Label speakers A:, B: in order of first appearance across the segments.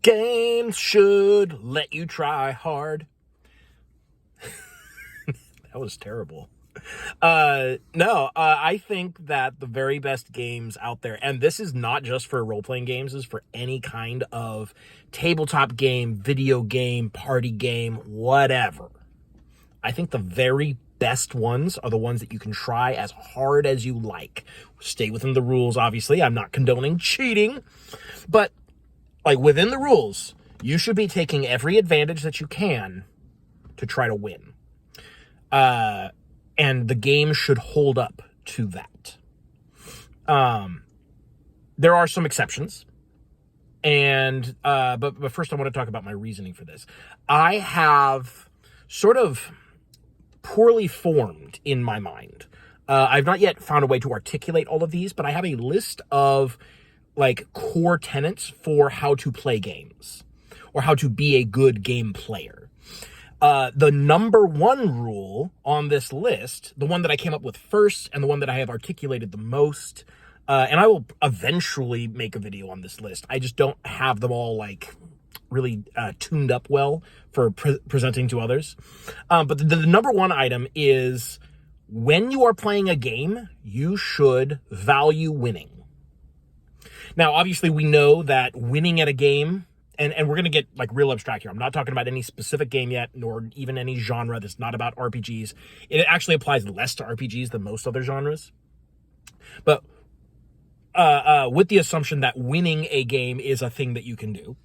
A: Games should let you try hard. That was terrible. I think that the very best games out there, and this is not just for role-playing games, is for any kind of tabletop game, video game, party game, whatever. I think the very best ones are the ones that you can try as hard as you like. Stay within the rules, obviously. I'm not condoning cheating, but like within the rules, you should be taking every advantage that you can to try to win. And the game should hold up to that. There are some exceptions. And, but first I want to talk about my reasoning for this. I have sort of poorly formed in my mind. I've not yet found a way to articulate all of these, but I have a list of like core tenets for how to play games or how to be a good game player. The number one rule on this list, the one that I came up with first and the one that I have articulated the most, and I will eventually make a video on this list. I just don't have them all like really tuned up well for presenting to others. But the number one item is when you are playing a game, you should value winning. Now, obviously, we know that winning at a game, and we're going to get like real abstract here. I'm not talking about any specific game yet, nor even any genre that's not about RPGs. It actually applies less to RPGs than most other genres. But with the assumption that winning a game is a thing that you can do,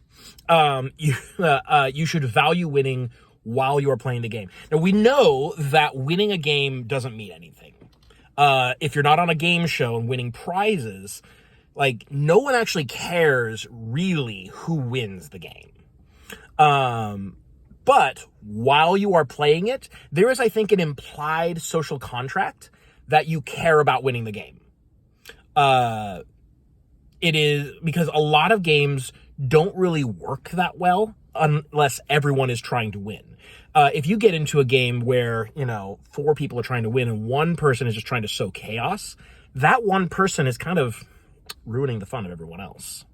A: you should value winning while you are playing the game. Now, we know that winning a game doesn't mean anything. If you're not on a game show and winning prizes, like, no one actually cares really who wins the game. But while you are playing it, there is, I think, an implied social contract that you care about winning the game. It is because a lot of games don't really work that well unless everyone is trying to win. If you get into a game where, 4 people are trying to win and one person is just trying to sow chaos, that one person is kind of ruining the fun of everyone else.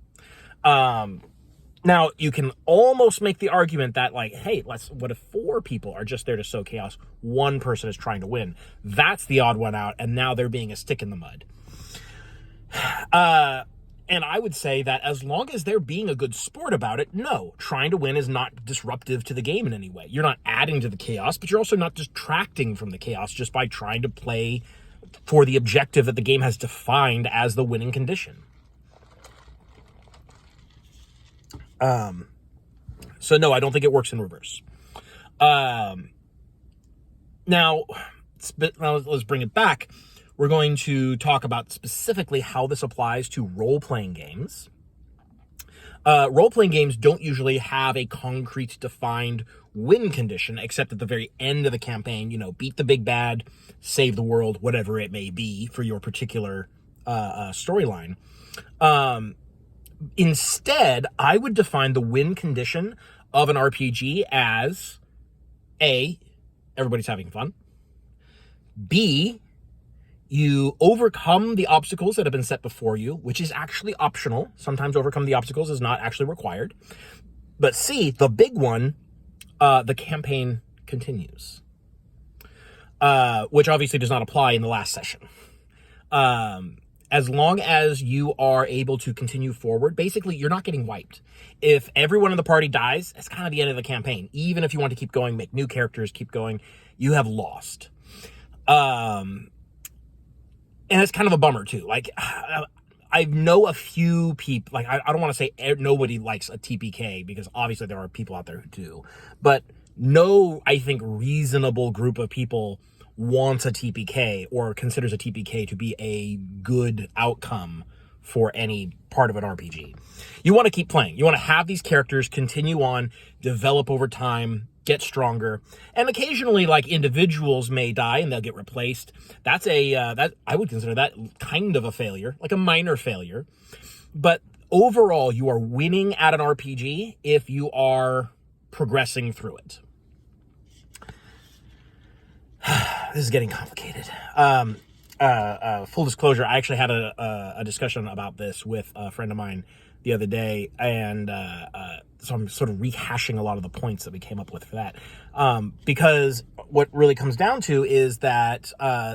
A: Now, you can almost make the argument that, like, hey, what if 4 people are just there to sow chaos? One person is trying to win. That's the odd one out, and now they're being a stick in the mud. And I would say that as long as they're being a good sport about it, no, trying to win is not disruptive to the game in any way. You're not adding to the chaos, but you're also not detracting from the chaos just by trying to play for the objective that the game has defined as the winning condition. So no, I don't think it works in reverse. Now let's bring it back. We're going to talk about specifically how this applies to role-playing games. Role-playing games don't usually have a concrete defined win condition, except at the very end of the campaign, beat the big bad, save the world, whatever it may be for your particular storyline. Instead, I would define the win condition of an RPG as A, everybody's having fun. B, you overcome the obstacles that have been set before you, which is actually optional. Sometimes overcome the obstacles is not actually required. But C, the big one, the campaign continues. Which obviously does not apply in the last session. As long as you are able to continue forward, basically you're not getting wiped. If everyone in the party dies, it's kind of the end of the campaign. Even if you want to keep going, make new characters, keep going, you have lost. And it's kind of a bummer too. Like, I know a few people, like, I don't want to say nobody likes a TPK because obviously there are people out there who do, but no, I think reasonable group of people wants a TPK or considers a TPK to be a good outcome for any part of an RPG. You want to keep playing. You want to have these characters continue on, develop over time, get stronger, and occasionally, like, individuals may die and they'll get replaced. That's that I would consider that kind of a failure, like a minor failure. But overall, you are winning at an RPG if you are progressing through it. This is getting complicated. Full disclosure, I actually had a discussion about this with a friend of mine the other day, and so I'm sort of rehashing a lot of the points that we came up with for that. Because what really comes down to is that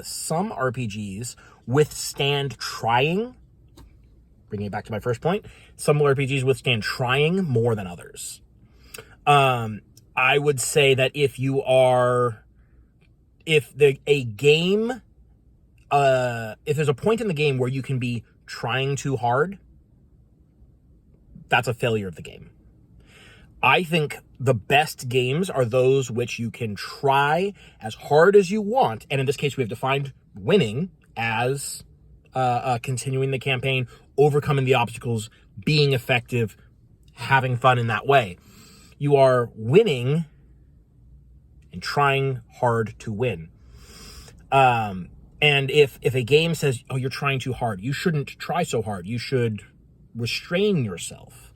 A: some RPGs withstand trying. Bringing it back to my first point, some RPGs withstand trying more than others. I would say that if there's a point in the game where you can be trying too hard, that's a failure of the game. I think the best games are those which you can try as hard as you want, and in this case we have defined winning as continuing the campaign, overcoming the obstacles, being effective, having fun in that way. You are winning and trying hard to win. And if a game says, oh, you're trying too hard, you shouldn't try so hard. You should restrain yourself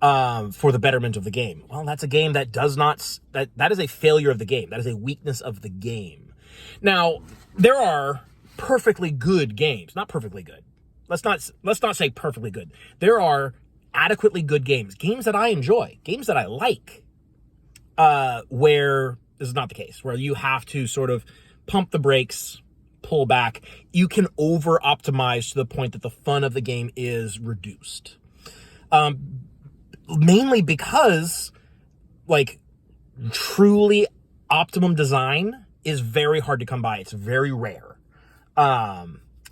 A: for the betterment of the game. Well, that's a game that does not, that is a failure of the game. That is a weakness of the game. Now, there are perfectly good games, not perfectly good. Let's not say perfectly good. There are adequately good games that I enjoy, games that I like, where this is not the case, where you have to sort of pump the brakes, pull back. You can over-optimize to the point that the fun of the game is reduced. Mainly because, like, truly optimum design is very hard to come by. It's very rare.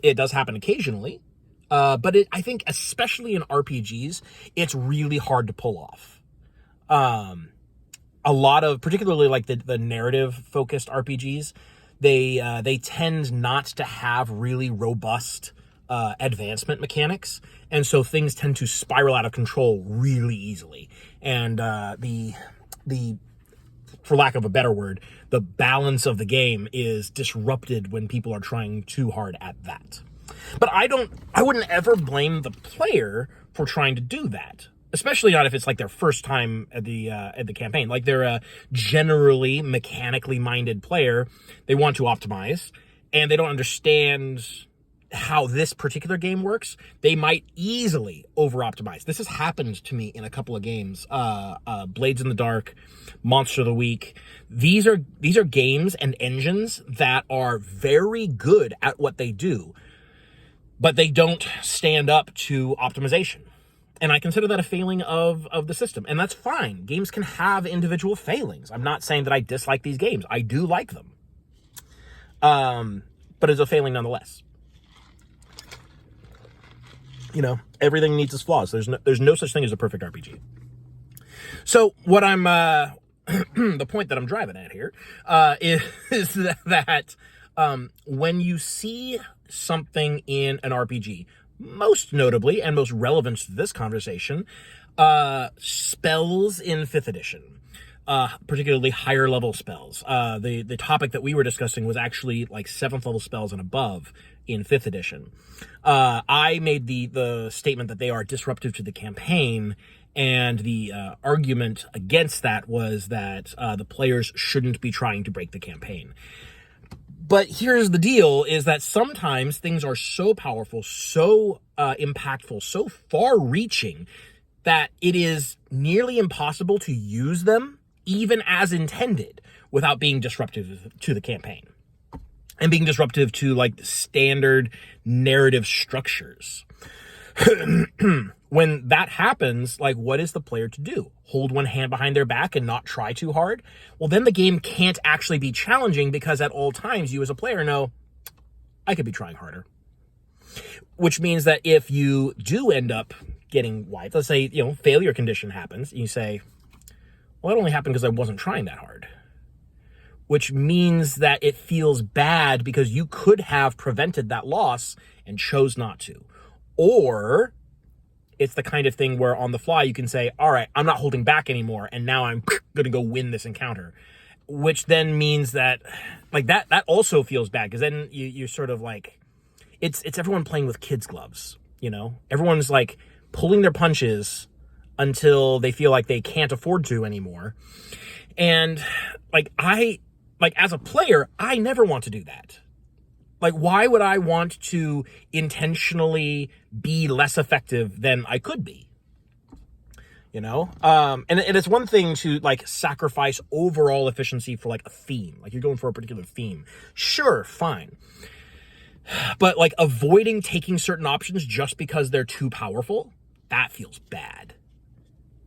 A: It does happen occasionally, but I think especially in RPGs, it's really hard to pull off. A lot of, particularly like the narrative-focused RPGs, they tend not to have really robust advancement mechanics, and so things tend to spiral out of control really easily. And the for lack of a better word, the balance of the game is disrupted when people are trying too hard at that. But I wouldn't ever blame the player for trying to do that, especially not if it's like their first time at the campaign. Like they're a generally mechanically minded player. They want to optimize, and they don't understand how this particular game works. They might easily over-optimize. This has happened to me in a couple of games. Blades in the Dark, Monster of the Week. These are games and engines that are very good at what they do, but they don't stand up to optimization. And I consider that a failing of the system. And that's fine. Games can have individual failings. I'm not saying that I dislike these games. I do like them. But it's a failing nonetheless. You know, everything needs its flaws. There's no such thing as a perfect RPG. So what I'm the point that I'm driving at here is that when you see something in an RPG, most notably and most relevant to this conversation, spells in 5th edition, particularly higher level spells. The topic that we were discussing was actually like 7th level spells and above in 5th edition. I made the statement that they are disruptive to the campaign, and the argument against that was that the players shouldn't be trying to break the campaign. But here's the deal, is that sometimes things are so powerful, so impactful, so far-reaching, that it is nearly impossible to use them, even as intended, without being disruptive to the campaign. And being disruptive to, like, standard narrative structures. When that happens, like, what is the player to do? Hold one hand behind their back and not try too hard? Well, then the game can't actually be challenging, because at all times you as a player know, I could be trying harder. Which means that if you do end up getting wiped, let's say, failure condition happens, and you say, well, it only happened because I wasn't trying that hard. Which means that it feels bad because you could have prevented that loss and chose not to. Or it's the kind of thing where on the fly you can say, all right, I'm not holding back anymore, and now I'm going to go win this encounter. Which then means that, like, that also feels bad, because then you're sort of like, it's everyone playing with kids' gloves, Everyone's, like, pulling their punches until they feel like they can't afford to anymore. And, as a player, I never want to do that. Like, why would I want to intentionally be less effective than I could be? and it's one thing to like sacrifice overall efficiency for like a theme, like you're going for a particular theme. Sure, fine. But like avoiding taking certain options just because they're too powerful, that feels bad.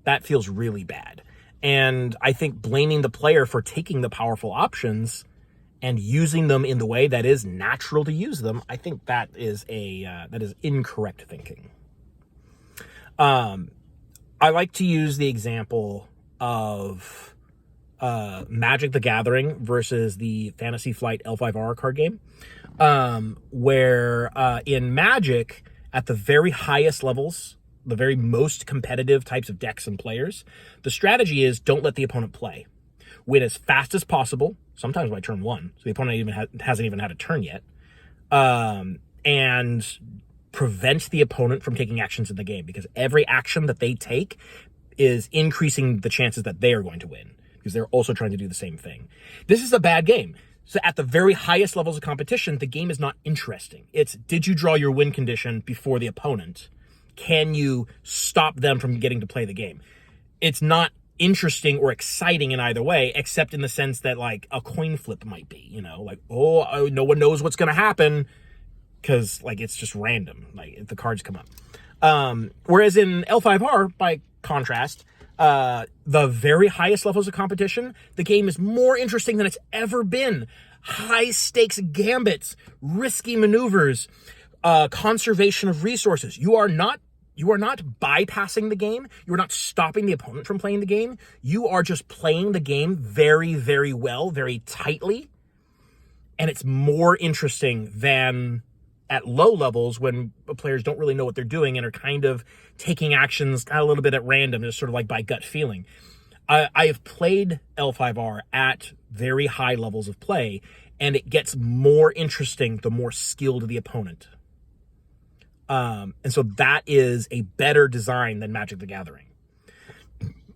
A: That feels really bad. And I think blaming the player for taking the powerful options and using them in the way that is natural to use them, I think that is incorrect thinking. I like to use the example of Magic the Gathering versus the Fantasy Flight L5R card game, where in Magic, at the very highest levels, the very most competitive types of decks and players, the strategy is don't let the opponent play. Win as fast as possible, sometimes by turn 1, so the opponent hasn't even had a turn yet, and prevent the opponent from taking actions in the game, because every action that they take is increasing the chances that they are going to win, because they're also trying to do the same thing. This is a bad game. So at the very highest levels of competition, the game is not interesting. It's, did you draw your win condition before the opponent? Can you stop them from getting to play the game? It's not interesting or exciting in either way, except in the sense that like a coin flip might be, like, oh, no one knows what's going to happen, because like it's just random, like if the cards come up. Whereas in L5R, by contrast, the very highest levels of competition, the game is more interesting than it's ever been. High stakes gambits, risky maneuvers, conservation of resources. You are not bypassing the game. You are not stopping the opponent from playing the game. You are just playing the game very, very well, very tightly. And it's more interesting than at low levels when players don't really know what they're doing and are kind of taking actions a little bit at random, just sort of like by gut feeling. I have played L5R at very high levels of play, and it gets more interesting the more skilled the opponent. And so that is a better design than Magic the Gathering,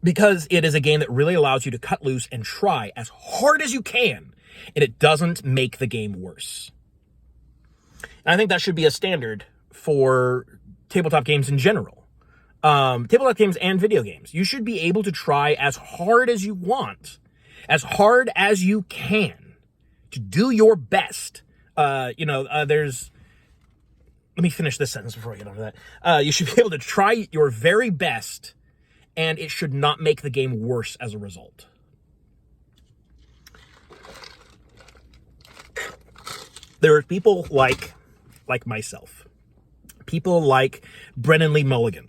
A: because it is a game that really allows you to cut loose and try as hard as you can, and it doesn't make the game worse. And I think that should be a standard for tabletop games in general. Tabletop games and video games. You should be able to try as hard as you want, as hard as you can, to do your best. There's... Let me finish this sentence before I get on to that. You should be able to try your very best, and it should not make the game worse as a result. There are people like myself, people like Brennan Lee Mulligan,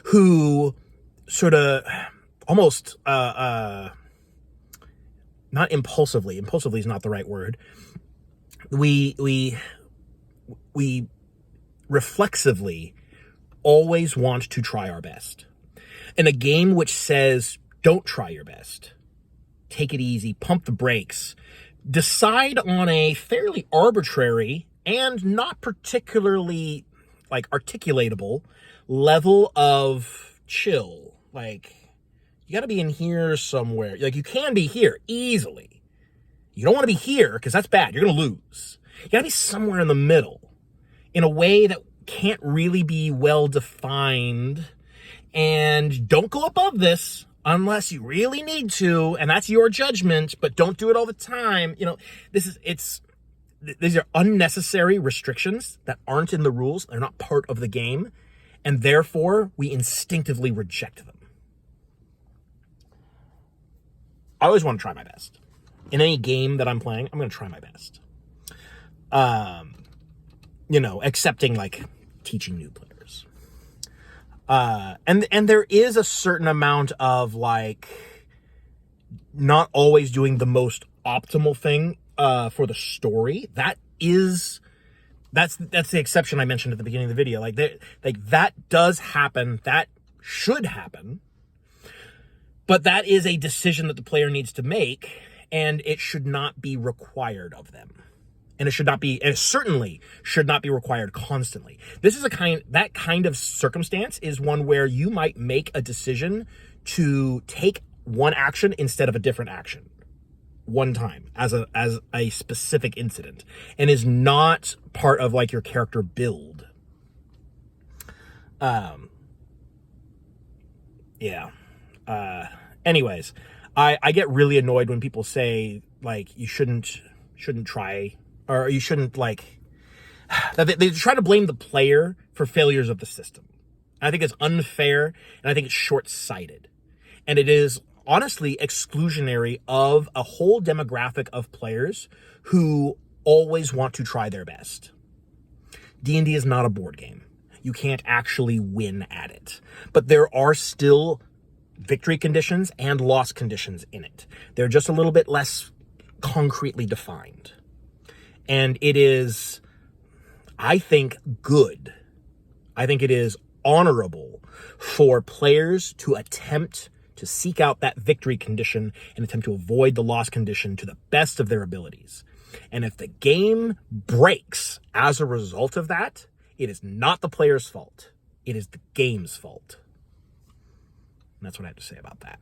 A: who sort of almost, not impulsively is not the right word. We reflexively always want to try our best. In a game which says, don't try your best, take it easy, pump the brakes, decide on a fairly arbitrary and not particularly like articulatable level of chill. Like, you got to be in here somewhere. Like, you can be here easily. You don't want to be here because that's bad. You're going to lose. You got to be somewhere in the middle in a way that can't really be well defined. And don't go above this unless you really need to, and that's your judgment, but don't do it all the time. These are unnecessary restrictions that aren't in the rules. They're not part of the game, and therefore we instinctively reject them. I always want to try my best. In any game that I'm playing, I'm going to try my best. Excepting like teaching new players. And there is a certain amount of like not always doing the most optimal thing for the story. That's the exception I mentioned at the beginning of the video. That does happen. That should happen. But that is a decision that the player needs to make, and it should not be required of them. And it certainly should not be required constantly. This is that kind of circumstance is one where you might make a decision to take one action instead of a different action one time as a specific incident, and is not part of like your character build. Yeah. Anyways, I get really annoyed when people say like you shouldn't try, or you shouldn't like that they try to blame the player for failures of the system. I think it's unfair, and I think it's short-sighted. And it is honestly exclusionary of a whole demographic of players who always want to try their best. D&D is not a board game. You can't actually win at it. But there are still victory conditions and loss conditions in it. They're just a little bit less concretely defined. And it is, I think, good. I think it is honorable for players to attempt to seek out that victory condition and attempt to avoid the loss condition to the best of their abilities. And if the game breaks as a result of that, it is not the player's fault. It is the game's fault. And that's what I have to say about that.